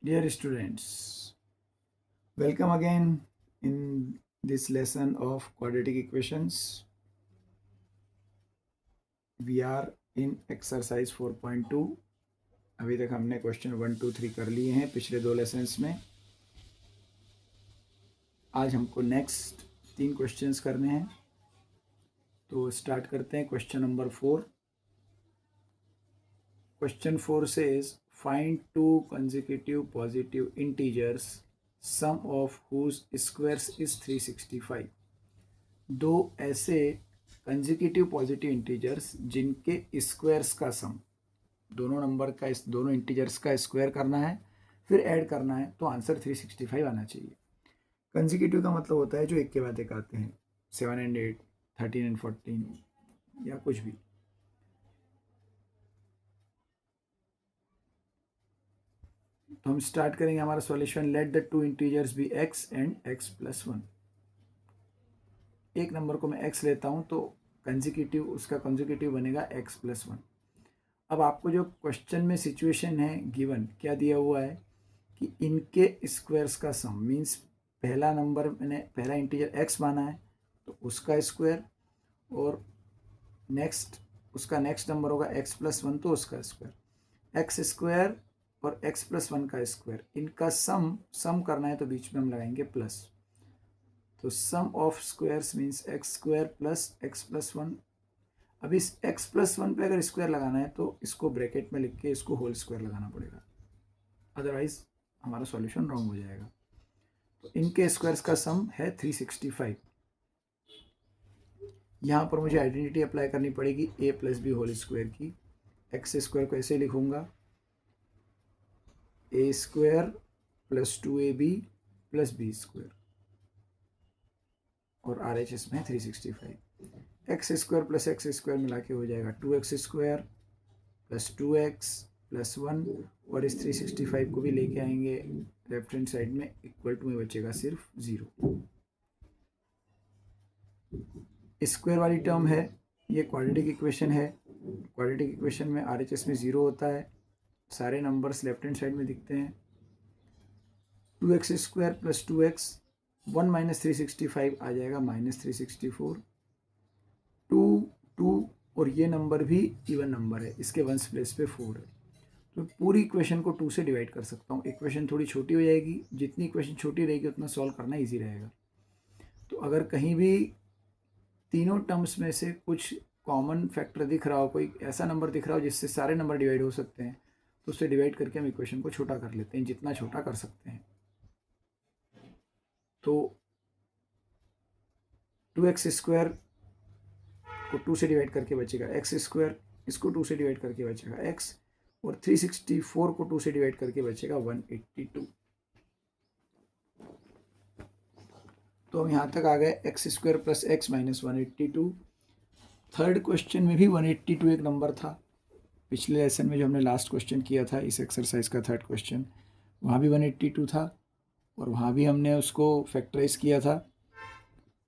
Dear students, welcome again in this lesson of quadratic equations. We are in exercise 4.2. अभी तक हमने question 1, 2, 3 कर लिए हैं पिछले 2 लेसन्स में. आज हमको नेक्स्ट 3 क्वेश्चंस करने हैं. तो स्टार्ट करते हैं question number 4. Question 4 says find two consecutive positive integers sum of whose squares is 365. दो ऐसे कंजिक्यूटिव पॉजिटिव इंटीजर्स जिनके स्क्वायर्स का सम, दोनों नंबर का, इस दोनों इंटीजर्स का स्क्वायर करना है, फिर ऐड करना है, तो आंसर 365 आना चाहिए. कंजिक्यूटिव का मतलब होता है जो एक के बाद एक आते हैं, 7 एंड 8, 13 एंड 14 या कुछ भी. तो हम स्टार्ट करेंगे हमारा solution. Let the two integers be x and x plus 1. एक नंबर को मैं x लेता हूँ तो कंजिक्यूटिव, उसका कंजिक्यूटिव बनेगा x प्लस 1. अब आपको जो क्वेश्चन में सिचुएशन है गिवन, क्या दिया हुआ है कि इनके स्क्वायर्स का सम, मीन्स पहला नंबर मैंने पहला इंटीजर x माना है तो उसका स्क्वायर, और नेक्स्ट उसका नेक्स्ट नंबर होगा x प्लस 1 तो उसका स्क्वायर. एक्स स्क्वायर और x प्लस 1 का स्क्वायर, इनका सम करना है तो बीच में हम लगाएंगे प्लस. तो sum of squares means x square plus x plus 1. अब इस x प्लस 1 पे अगर स्क्वायर लगाना है तो इसको ब्रैकेट में लिख के इसको होल स्क्वायर लगाना पड़ेगा, अदरवाइज हमारा सॉल्यूशन रॉन्ग हो जाएगा. तो इनके स्क्वायर्स का सम है 365. यहाँ पर मुझे आइडेंटिटी अप्लाई करनी पड़ेगी a plus B whole square की. एक्स स्क्वायर को ऐसे लिखूंगा, a square plus 2ab plus B square, और RHS में 365. X square plus X square मिला के हो जाएगा 2x square plus 2x plus 1, और इस 365 को भी लेके आएंगे लेफ्ट हैंड साइड में, इक्वल टू में बचेगा सिर्फ 0. स्क्वायर वाली टर्म है, ये क्वाड्रेटिक इक्वेशन है. क्वाड्रेटिक इक्वेशन में RHS में 0 होता है, सारे नंबर्स लेफ्ट हैंड साइड में दिखते हैं. 2x square plus 2x, 1 minus 365 आ जाएगा माइनस 364. 2 और ये नंबर भी इवन नंबर है, इसके वंस प्लेस पे 4 है, तो पूरी इक्वेशन को 2 से डिवाइड कर सकता हूँ. इक्वेशन थोड़ी छोटी हो जाएगी, जितनी इक्वेशन छोटी रहेगी उतना सॉल्व करना इजी रहेगा. तो अगर कहीं भी तीनों टर्म्स में से कुछ कॉमन फैक्टर दिख रहा हो, कोई ऐसा नंबर दिख रहा हो जिससे सारे नंबर डिवाइड हो सकते हैं, तो उससे डिवाइड करके हम इक्वेशन को छोटा कर लेते हैं, जितना छोटा कर सकते हैं. तो 2x स्क्वायर को 2 से डिवाइड करके बचेगा x स्क्वायर, इसको 2 से डिवाइड करके बचेगा x, और 364 को 2 से डिवाइड करके बचेगा 182. तो हम यहाँ तक आ गए, x square plus x minus 182. Third question में भी 182 एक नंबर था. पिछले लेसन में जो हमने लास्ट क्वेश्चन किया था इस एक्सरसाइज का थर्ड क्वेश्चन, वहाँ भी 182 था, और वहाँ भी हमने उसको फैक्टराइज किया था.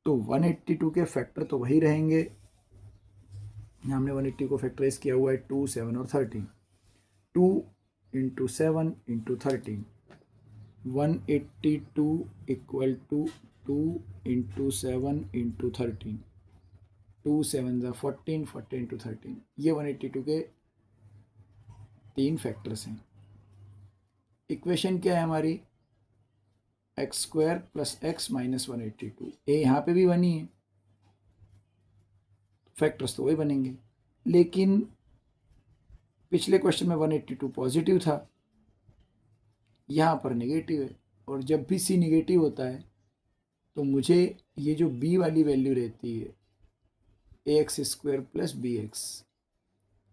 तो 182 के फैक्टर तो वही रहेंगे. यहाँ हमने 180 को फैक्टराइज किया हुआ है 2, 7 और 13. 2 into 7 into 13, 182 equal to 2 into 7 into 13, 2 7 ज़ा 14, 14 इंटू 13. ये 182 के 3 फैक्टर्स हैं. इक्वेशन क्या है हमारी, x square plus x minus 182. ए यहाँ पे भी 1 ही है, फैक्टर्स तो वही बनेंगे. लेकिन पिछले क्वेश्चन में 182 पॉजिटिव था, यहाँ पर नेगेटिव है, और जब भी सी नेगेटिव होता है तो मुझे ये जो बी वाली वैल्यू रहती है a x square plus b x,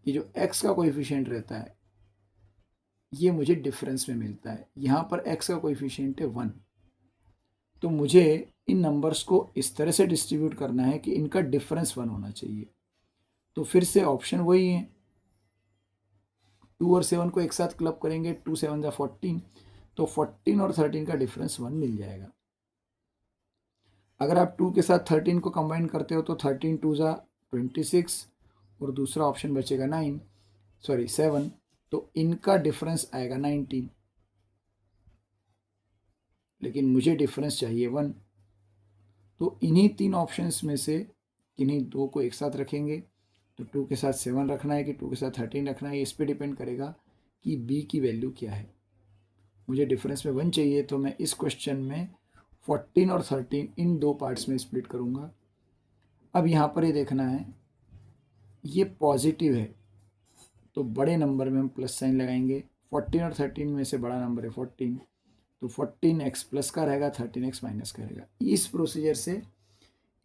ये जो एक्स का कोएफिशिएंट रहता है ये मुझे डिफरेंस में मिलता है. यहाँ पर एक्स का कोएफिशिएंट है 1, तो मुझे इन नंबर्स को इस तरह से डिस्ट्रीब्यूट करना है कि इनका डिफरेंस 1 होना चाहिए. तो फिर से ऑप्शन वही है, 2 और 7 को एक साथ क्लब करेंगे, 2 7 ज़ा 14, तो 14 और 13 का डिफरेंस 1 मिल जाएगा. अगर आप 2 के साथ 13 को कंबाइन करते हो तो 13 2 ज़ा 26, और दूसरा ऑप्शन बचेगा 7, तो इनका डिफरेंस आएगा 19. लेकिन मुझे डिफरेंस चाहिए 1। तो इन्हीं 3 ऑप्शंस में से किन्हीं 2 को एक साथ रखेंगे। तो 2 के साथ 7 रखना है कि 2 के साथ 13 रखना है, इस पे डिपेंड करेगा कि b की वैल्यू क्या है। मुझे डिफरेंस में 1 चाहिए, तो मैं इस क्वेश्चन में 14 और 13 इन 2 पार्ट्स में स्प्लिट करूँगा। अब यहाँ पर ये देखना है, ये पॉजिटिव है तो बड़े नंबर में हम प्लस साइन लगाएंगे। 14 और 13 में से बड़ा नंबर है 14, तो 14x प्लस का रहेगा, 13x माइनस का रहेगा। इस प्रोसीजर से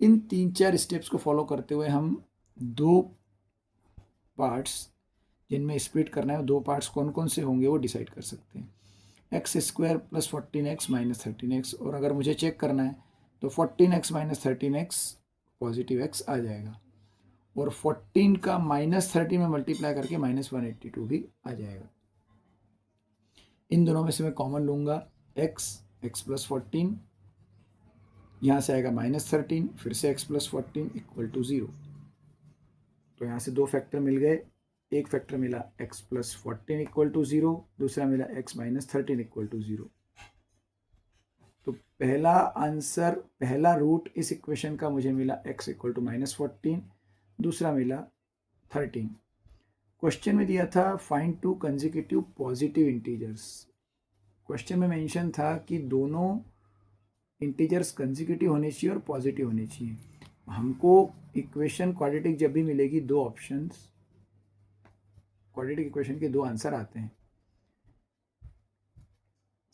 इन 3-4 स्टेप्स को फॉलो करते हुए हम 2 पार्ट्स जिनमें स्प्लिट करना है, 2 पार्ट्स कौन कौन से होंगे वो डिसाइड कर सकते हैं। X square plus 14x minus 13x, और अगर मुझे चेक करना है तो 14x minus 13x positive x आ जाएगा, और 14 का माइनस 13 में मल्टीप्लाई करके माइनस 182 भी आ जाएगा। इन दोनों में से मैं कॉमन लूँगा x प्लस 14, यहाँ से आएगा माइनस 13, फिर से x प्लस 14 इक्वल टू 0। तो यहाँ से 2 फैक्टर मिल गए, एक फैक्टर मिला x प्लस 14 इक्वल टू 0, दूसरा मिला x माइनस 13 इक्वल टू 0। तो पहला आंसर, पहला रूट इस इक्वेशन का मुझे मिला x इक्वल टू माइनस 14, दूसरा मिला 13। क्वेश्चन में दिया था find 2 consecutive positive integers. Question में मेंशन था कि दोनों इंटीजर्स कंसेक्यूटिव होने चाहिए और पॉजिटिव होने चाहिए। हमको इक्वेशन क्वाड्रेटिक जब भी मिलेगी, 2 ऑप्शंस, क्वाड्रेटिक इक्वेशन के 2 आंसर आते हैं।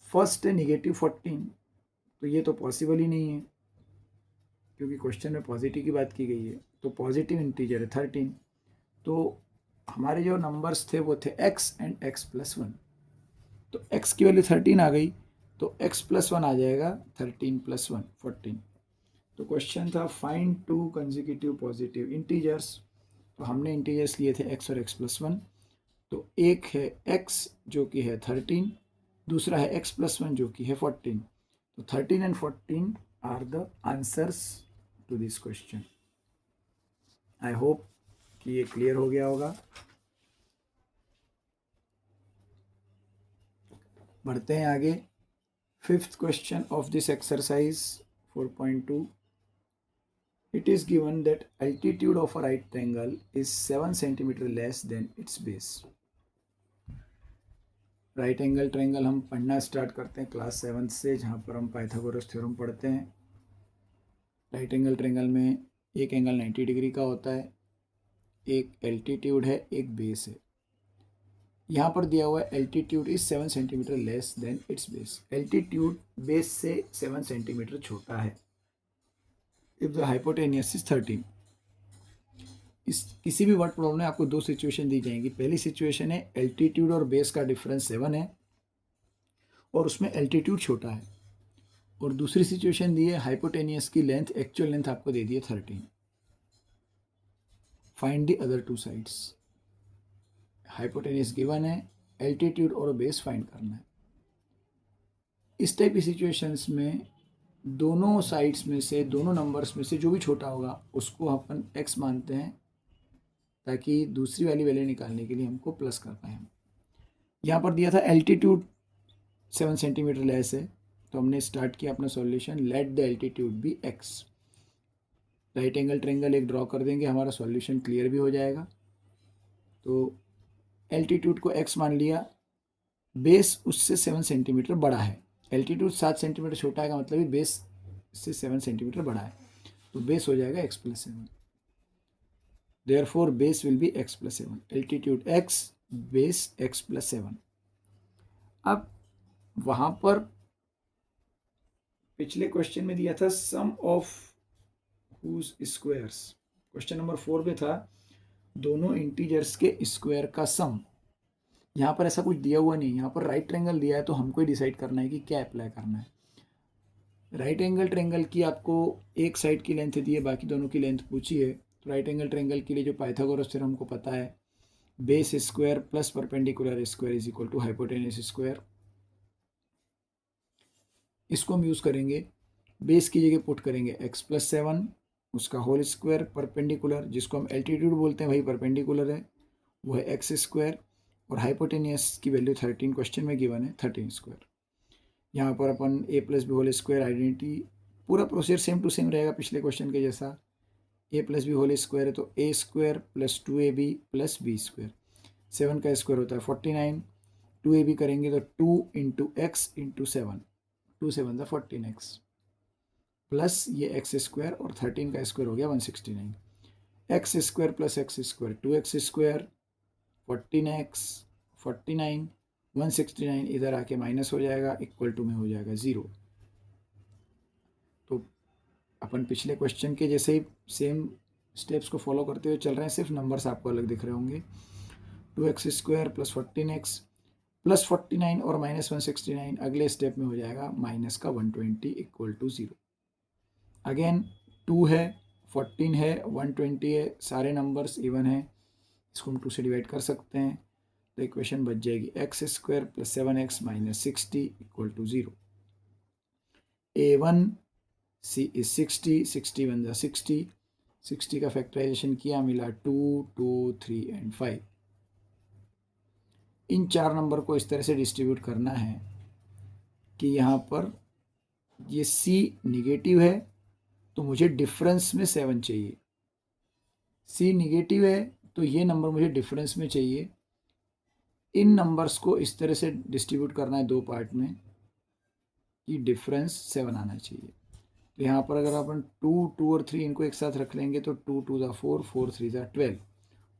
फर्स्ट है नेगेटिव 14, तो ये तो पॉसिबल ही नहीं है क्योंकि क्वेश्चन में पॉजिटिव की बात की गई है। तो पॉजिटिव इंटीजर है 13, तो हमारे जो नंबर्स थे वो थे x एंड x प्लस 1। तो x की वैल्यू 13 आ गई, तो x प्लस 1 आ जाएगा 13 प्लस 1 14। तो क्वेश्चन था फाइंड 2 कंसेक्यूटिव पॉजिटिव इंटीजर्स। तो हमने इंटीजर्स लिए थे x और x प्लस 1। तो एक है x जो कि है 13, दूसरा है x प्लस 1 जो कि है 14। तो 13 and 14 are the answers to this question. I hope कि ये क्लियर हो गया होगा। बढ़ते हैं आगे। 5th question of this exercise 4.2, it is given that altitude of a right triangle is 7 centimeter less than its base। Right angle triangle हम पढ़ना स्टार्ट करते हैं क्लास 7 से, जहाँ पर हम पाइथागोरस थ्योरम पढ़ते हैं। राइट एंगल ट्रायंगल में एक एंगल 90 डिग्री का होता है, एक एल्टीट्यूड है, एक बेस है। यहाँ पर दिया हुआ है altitude is 7 centimetre less than it's base. Altitude base से 7 सेंटीमीटर छोटा है इफ द हाइपोटेनियस इज 13। इस किसी भी वर्ड प्रॉब्लम में आपको 2 सिचुएशन दी जाएंगी। पहली सिचुएशन है एल्टीट्यूड और बेस का डिफरेंस 7 है और उसमें एल्टीट्यूड छोटा है, और दूसरी सिचुएशन दी है हाइपोटेनियस की लेंथ, एक्चुअल लेंथ आपको दे दी है 13। Find the other 2 sides. Hypotenuse given है, एल्टीट्यूड और बेस फाइंड करना है। इस टाइप की सिचुएशंस में दोनों साइड्स में से, दोनों नंबर्स में से जो भी छोटा होगा उसको अपन x मानते हैं, ताकि दूसरी वाली वैल्यू निकालने के लिए हमको प्लस कर पाए। यहाँ पर दिया था एल्टीट्यूड 7 सेंटीमीटर लेस है, तो हमने स्टार्ट किया अपना solution. Let the altitude be x। Right angle triangle एक ड्रॉ कर देंगे, हमारा सॉल्यूशन क्लियर भी हो जाएगा। तो एल्टीट्यूड को x मान लिया, बेस उससे 7 सेंटीमीटर बड़ा है। एल्टीट्यूड 7 सेंटीमीटर छोटा है का मतलब बेस से 7 सेंटीमीटर बड़ा है, तो बेस हो जाएगा x plus 7। Therefore base will be x plus 7। Altitude x, base x plus 7। अब वहाँ पर पिछले क्वेश्चन में दिया था sum of whose squares. Question number 4 में था दोनों इंटीजर्स के स्क्वायर का सम। यहाँ पर ऐसा कुछ दिया हुआ नहीं, यहाँ पर राइट ट्रायंगल दिया है, तो हमको ही डिसाइड करना है कि क्या अप्लाई करना है। राइट एंगल ट्रायंगल की आपको एक साइड की लेंथ दी है, बाकी दोनों की लेंथ पूछी है। तो राइट एंगल ट्रायंगल के लिए जो पाइथागोरस थ्योरम हमको पता है, base square plus perpendicular square is equal to hypotenuse square. इसको हम यूज़ करेंगे। बेस की जगह पुट करेंगे x प्लस 7, उसका होल स्क्वायर, परपेंडिकुलर जिसको हम एल्टीट्यूड बोलते हैं वही परपेंडिकुलर है, वो है x स्क्वायर, और हाइपोटेनियस की वैल्यू 13 क्वेश्चन में गिवन है 13 स्क्वायर। यहाँ पर अपन a plus B whole square identity, पूरा प्रोसीजर सेम टू सेम रहेगा पिछले क्वेश्चन के जैसा। A plus B whole square है तो a square plus 2ab plus B square, 7 का स्क्वायर होता है 49, 2ab करेंगे तो 2 इंटू एक्स इंटू 7, 2 7 था 14x प्लस ये एक्स स्क्वायर और 13 का स्क्वायर हो गया 169, x square plus X square 2x square, 14x 49, 169 इधर आके माइनस हो जाएगा, इक्वल टू में हो जाएगा 0। तो अपन पिछले क्वेश्चन के जैसे ही सेम स्टेप्स को फॉलो करते हुए चल रहे हैं, सिर्फ नंबर्स आपको अलग दिख रहे होंगे। 2x square plus 14x plus 49 और माइनस 169 अगले स्टेप में हो जाएगा माइनस का 120 इक्वल टू 0। अगेन 2 है, 14 है, 120 है, सारे नंबर्स इवन है, इसको हम 2 से डिवाइड कर सकते हैं, तो इक्वेशन बच जाएगी X square plus 7x minus 60 equal to 0। A1 C is 60, 60 बन जा 60, 60 का फैक्टराइजेशन किया मिला 2, 2, 3 एंड 5। इन 4 नंबर को इस तरह से डिस्ट्रीब्यूट करना है कि यहाँ पर ये C निगेटिव है तो मुझे डिफरेंस में 7 चाहिए, C निगेटिव है तो ये नंबर मुझे डिफरेंस में चाहिए। इन नंबर्स को इस तरह से डिस्ट्रीब्यूट करना है 2 पार्ट में कि डिफरेंस 7 आना चाहिए। तो यहाँ पर अगर अपन 2, 2 और 3 इनको एक साथ रख लेंगे तो 2 2 ज़ा 4, 4 3 ज़ा 12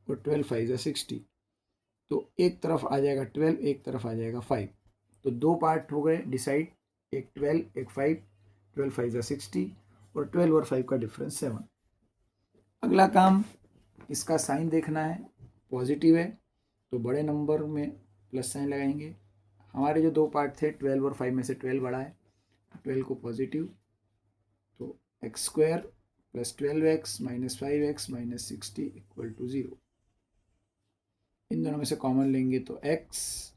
और 12 5 ज़ा 60, तो एक तरफ आ जाएगा 12, एक तरफ आ जाएगा 5। तो 2 पार्ट हो गए डिसाइड, एक 12 एक 5, 12 5 ज़ा 60 और 12 और 5 का डिफरेंस 7। अगला काम, इसका साइन देखना है, पॉजिटिव है तो बड़े नंबर में प्लस साइन लगाएंगे। हमारे जो 2 पार्ट थे 12 और 5 में से 12 बड़ा है, 12 को पॉजिटिव, तो X square plus 12x minus 5x minus 60 equal to 0। इन दोनों में से कॉमन लेंगे तो x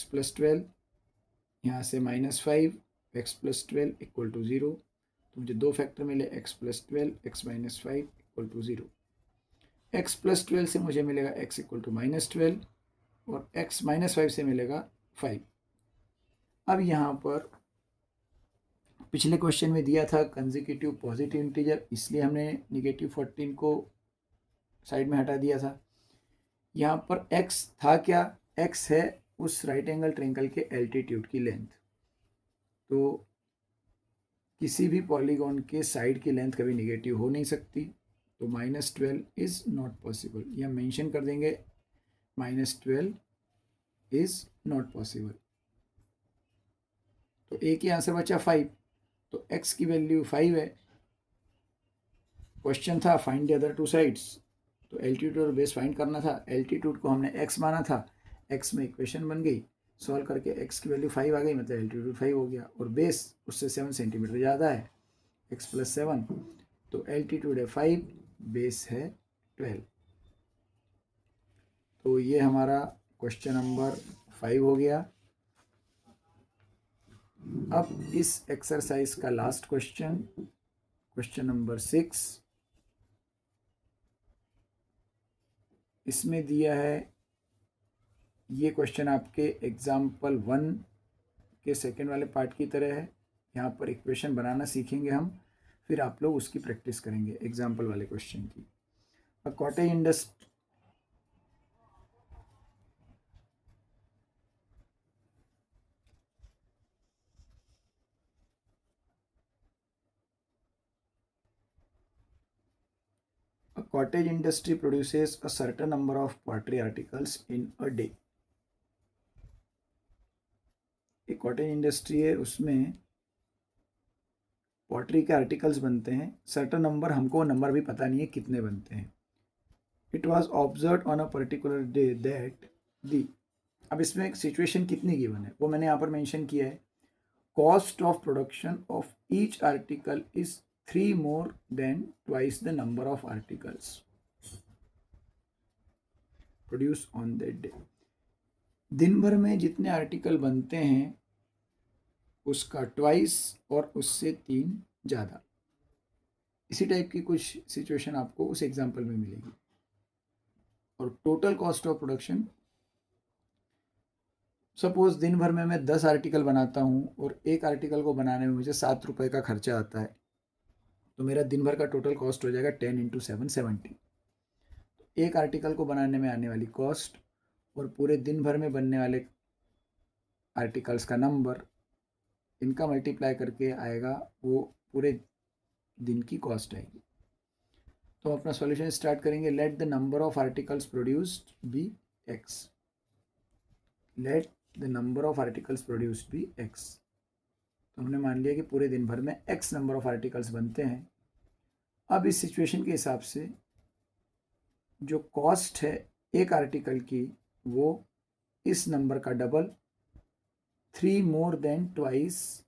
प्लस 12, यहाँ से minus 5 x plus 12 equal to 0। तो मुझे 2 फैक्टर मिले, x plus 12 x minus 5 equal to 0। x plus 12 से मुझे मिलेगा x इक्वल टू माइनस 12 और x माइनस 5 से मिलेगा 5। अब यहाँ पर पिछले क्वेश्चन में दिया था कंसेक्यूटिव पॉजिटिव इंटीजर, इसलिए हमने निगेटिव 14 को साइड में हटा दिया था। यहाँ पर x था क्या, x है उस राइट एंगल ट्रायंगल के एल्टीट्यूड की लेंथ। तो किसी भी पॉलीगॉन के साइड की लेंथ कभी निगेटिव हो नहीं सकती, तो -12 इज़ नॉट पॉसिबल, यह मेंशन कर देंगे -12 इज़ नॉट पॉसिबल। तो एक ही आंसर बचा 5, तो x की वैल्यू 5 है। क्वेश्चन था फाइंड द अदर 2 साइड्स, तो एल्टीट्यूड और बेस फाइंड करना था। एल्टीट्यूड को हमने x माना था, x में इक्वेशन बन गई, सॉल्व करके x की वैल्यू 5 आ गई, मतलब एल्टीट्यूड 5 हो गया और बेस उससे 7 सेंटीमीटर ज़्यादा है, x प्लस 7, तो एल्टीट्यूड है 5, बेस है 12। तो ये हमारा क्वेश्चन नंबर 5 हो गया। अब इस एक्सरसाइज का लास्ट क्वेश्चन, क्वेश्चन नंबर 6, इसमें दिया है, ये क्वेश्चन आपके एग्जाम्पल 1 के सेकेंड वाले पार्ट की तरह है। यहाँ पर इक्वेशन बनाना सीखेंगे हम, फिर आप लोग उसकी प्रैक्टिस करेंगे एग्जाम्पल वाले क्वेश्चन की। A cottage industry A cottage industry produces a certain number of pottery articles in a day. एक कॉटेज इंडस्ट्री है, उसमें पॉटरी के आर्टिकल्स बनते हैं, सर्टन नंबर, हमको नंबर भी पता नहीं है कितने बनते हैं। It was observe on a particular day that the, अब इसमें एक सिचुएशन कितनी गिवन है वो मैंने यहाँ पर मेंशन किया है। Cost of production of each article is 3 more than twice the number of articles produce on that day. दिन भर में जितने आर्टिकल बनते हैं उसका ट्वाइस और उससे 3 ज़्यादा। इसी टाइप की कुछ सिचुएशन आपको उस एग्जाम्पल में मिलेगी। और total cost of production suppose दिन भर में मैं 10 आर्टिकल बनाता हूँ और एक आर्टिकल को बनाने में मुझे 7 रुपये का खर्चा आता है, तो मेरा दिन भर का टोटल कॉस्ट हो जाएगा 10 इंटू 7 70। एक आर्टिकल को बनाने में आने वाली कॉस्ट और पूरे दिन भर में बनने वाले आर्टिकल्स का नंबर, इनका मल्टीप्लाई करके आएगा वो पूरे दिन की कॉस्ट आएगी। तो हम अपना सॉल्यूशन स्टार्ट करेंगे। Let the number of articles produced be X. Let the number of articles produced be X. तो हमने मान लिया कि पूरे दिन भर में एक्स नंबर ऑफ आर्टिकल्स बनते हैं। अब इस सिचुएशन के हिसाब से जो कॉस्ट है एक आर्टिकल की वो इस नंबर का double, 3 more than twice.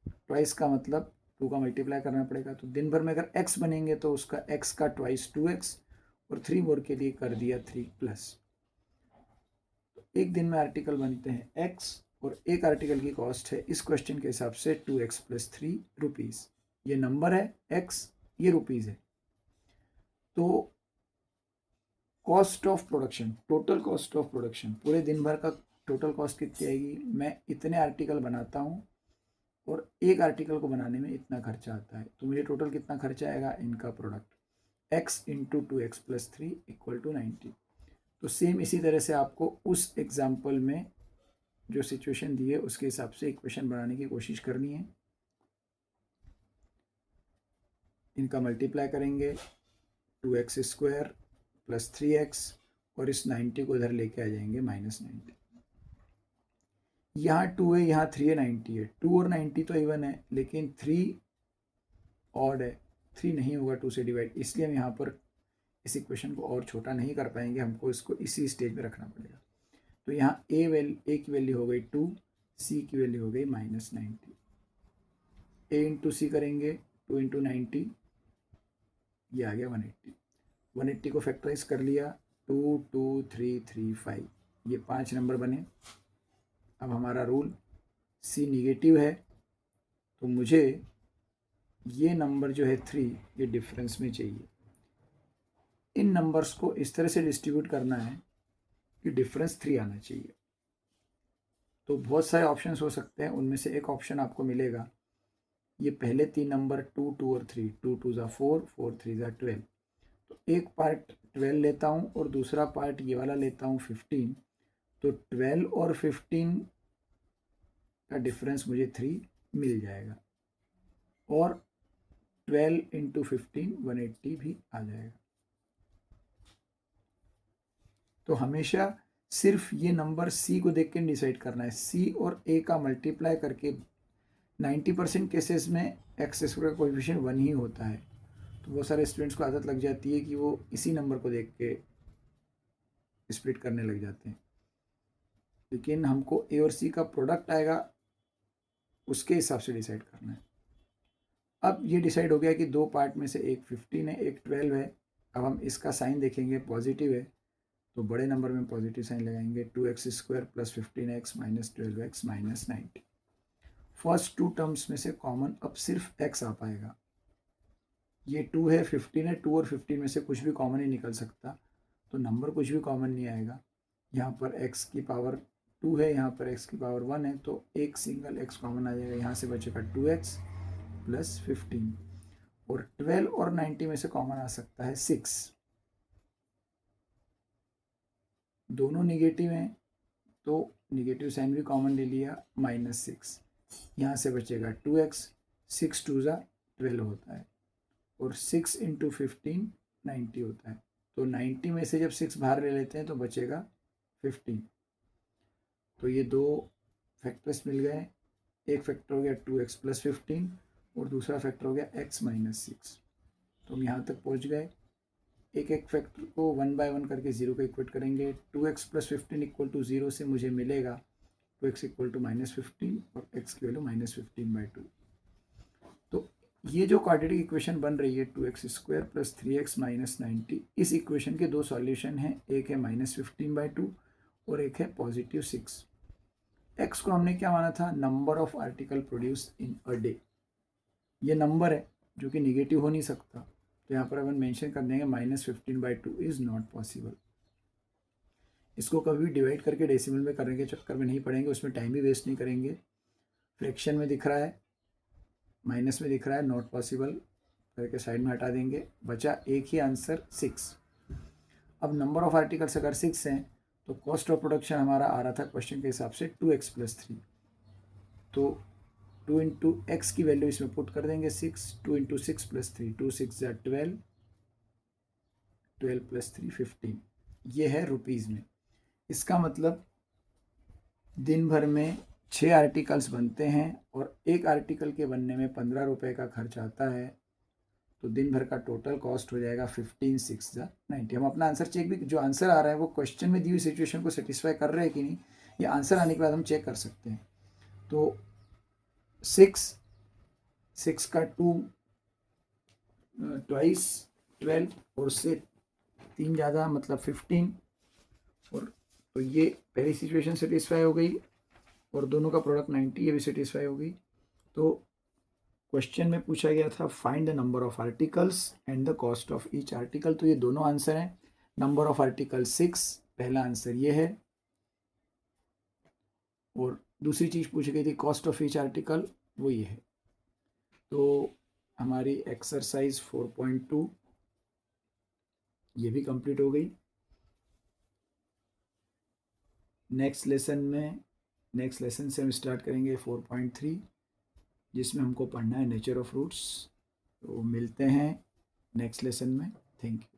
Twice का मतलब 2 का मल्टीप्लाई करना पड़ेगा। तो दिन भर में अगर x बनेंगे तो उसका x का ट्वाइस 2x और 3 मोर के लिए कर दिया 3 प्लस। तो एक दिन में आर्टिकल बनते हैं x और एक आर्टिकल की कॉस्ट है इस क्वेश्चन के हिसाब से 2x प्लस 3 रुपीज़। ये नंबर है x, ये रुपीज़ है। तो cost of production, total cost of production, पूरे दिन भर का टोटल कॉस्ट कितनी आएगी? मैं इतने आर्टिकल बनाता हूँ और एक आर्टिकल को बनाने में इतना खर्चा आता है, तो मुझे टोटल कितना खर्चा आएगा? इनका product x into 2x plus 3 equal to 90। तो सेम इसी तरह से आपको उस एग्जाम्पल में जो सिचुएशन दी है उसके हिसाब से इक्वेशन बनाने की कोशिश करनी है। इनका मल्टीप्लाई करेंगे 2x स्क्वायर प्लस 3x और इस 90 को इधर लेके आ जाएंगे -90। यहाँ 2 है, यहाँ 3 है, 90 है। 2 और 90 तो इवन है, लेकिन 3 ऑड है, 3 नहीं होगा 2 से डिवाइड, इसलिए हम यहाँ पर इस इक्वेशन को और छोटा नहीं कर पाएंगे, हमको इसको इसी स्टेज में रखना पड़ेगा। तो यहाँ ए की वैल्यू हो गई 2, सी की वैल्यू हो गई -90। ए इंटू सी करेंगे 2 इंटू 90, ये आ गया 180। 180 को फैक्टराइज कर लिया, 2 2 3 3 5, ये 5 नंबर बने। अब हमारा रूल सी निगेटिव है, तो मुझे ये नंबर जो है 3, ये डिफरेंस में चाहिए। इन नंबर्स को इस तरह से डिस्ट्रीब्यूट करना है कि डिफरेंस 3 आना चाहिए। तो बहुत सारे ऑप्शंस हो सकते हैं, उनमें से एक ऑप्शन आपको मिलेगा, ये पहले 3 नंबर 2 2 और 3, 2 2 ज़ा 4, 4 3 ज़ा 12। तो एक पार्ट 12 लेता हूँ और दूसरा पार्ट ये वाला लेता हूँ 15। तो 12 और 15 का डिफरेंस मुझे 3 मिल जाएगा और 12 इंटू 15 180 भी आ जाएगा। तो हमेशा सिर्फ ये नंबर सी को देख के डिसाइड करना है। सी और ए का मल्टीप्लाई करके 90% केसेस में एक्स स्क्वायर का कोएफिशिएंट 1 ही होता है। तो बहुत सारे स्टूडेंट्स को आदत लग जाती है कि वो इसी नंबर को देख के स्प्लिट करने लग जाते हैं, लेकिन हमको ए और सी का प्रोडक्ट आएगा, उसके हिसाब से डिसाइड करना है। अब ये डिसाइड हो गया कि दो पार्ट में से एक 15 है, एक 12 है। अब हम इसका साइन देखेंगे, पॉजिटिव है तो बड़े नंबर में पॉजिटिव साइन लगाएंगे। 2x square plus 15x minus 12x minus 90। First 2 terms में से कॉमन अब सिर्फ x आ पाएगा। ये 2 है, 15 है, 2 और 15 में से कुछ भी कॉमन ही निकल सकता, तो नंबर कुछ भी कॉमन नहीं आएगा। यहाँ पर x की पावर 2 है, यहाँ पर x की पावर 1 है, तो एक सिंगल x कॉमन आ जाएगा। यहाँ से बचेगा 2x प्लस 15 और 12 और 90 में से कॉमन आ सकता है 6। दोनों निगेटिव हैं तो निगेटिव साइन भी कॉमन ले लिया, -6। यहाँ से बचेगा 2x, 6 2 ज़ा 12 होता है और 6 इंटू 15 90 होता है। तो 90 में से जब 6 बाहर ले लेते हैं तो बचेगा 15। तो ये दो फैक्टर्स मिल गए। एक फैक्टर हो गया 2x प्लस 15 और दूसरा फैक्टर हो गया x माइनस 6। तो हम यहाँ तक पहुँच गए। एक एक फैक्टर को 1 बाय 1 करके 0 को इक्वेट करेंगे। 2x प्लस 15 इक्वल टू 0 से मुझे मिलेगा 2x इक्वल टू -15 और x की वैल्यू -15/2। तो ये जो क्वाड्रेटिक इक्वेशन बन रही है 2x square plus 3x minus 90, इस इक्वेशन के दो सॉल्यूशन हैं, एक है -15/2 और एक है +6। x को हमने क्या माना था? Number of article produce in a day. ये नंबर है जो कि निगेटिव हो नहीं सकता, तो यहाँ पर अपन मेंशन कर देंगे -15/2 इज़ नॉट पॉसिबल। इसको कभी भी डिवाइड करके डेसिमल में करने के चक्कर में नहीं पड़ेंगे, उसमें टाइम भी वेस्ट नहीं करेंगे। फ्रैक्शन में दिख रहा है, माइनस में दिख रहा है, नॉट पॉसिबल करके साइड में हटा देंगे, बचा एक ही आंसर 6। अब नंबर ऑफ आर्टिकल्स अगर 6 हैं तो कॉस्ट ऑफ प्रोडक्शन हमारा आ रहा था क्वेश्चन के हिसाब से 2x + 3, तो 2 इंटू एक्स की वैल्यू इसमें पुट कर देंगे 6, 2 इंटू 6 + 3, 2 6 = 12, 12 + 3 15, ये है रुपीज़ में। इसका मतलब दिन भर में 6 आर्टिकल्स बनते हैं और एक आर्टिकल के बनने में 15 रुपये का खर्च आता है, तो दिन भर का टोटल कॉस्ट हो जाएगा 15 6 = 90। हम अपना आंसर चेक भी, जो आंसर आ रहा है वो क्वेश्चन में दी हुई सिचुएशन को सेटिस्फाई कर रहे हैं कि नहीं, ये आंसर आने के बाद हम चेक कर सकते हैं। तो 6 का 2 ट्वाइस 12 और उससे 3 ज़्यादा मतलब 15, और तो ये पहली सिचुएशन सेटिस्फाई हो गई और दोनों का प्रोडक्ट 90, ये भी सेटिस्फाई हो गई। तो क्वेश्चन में पूछा गया था find the number of articles and the cost of each article, तो ये दोनों आंसर हैं। नंबर ऑफ आर्टिकल 6, पहला आंसर ये है, और दूसरी चीज़ पूछी गई थी कॉस्ट ऑफ ईच आर्टिकल, वो ये है। तो हमारी एक्सरसाइज 4.2 ये भी कंप्लीट हो गई। नेक्स्ट लेसन से हम स्टार्ट करेंगे 4.3, जिसमें हमको पढ़ना है नेचर ऑफ रूट्स। तो मिलते हैं नेक्स्ट लेसन में। Thank you.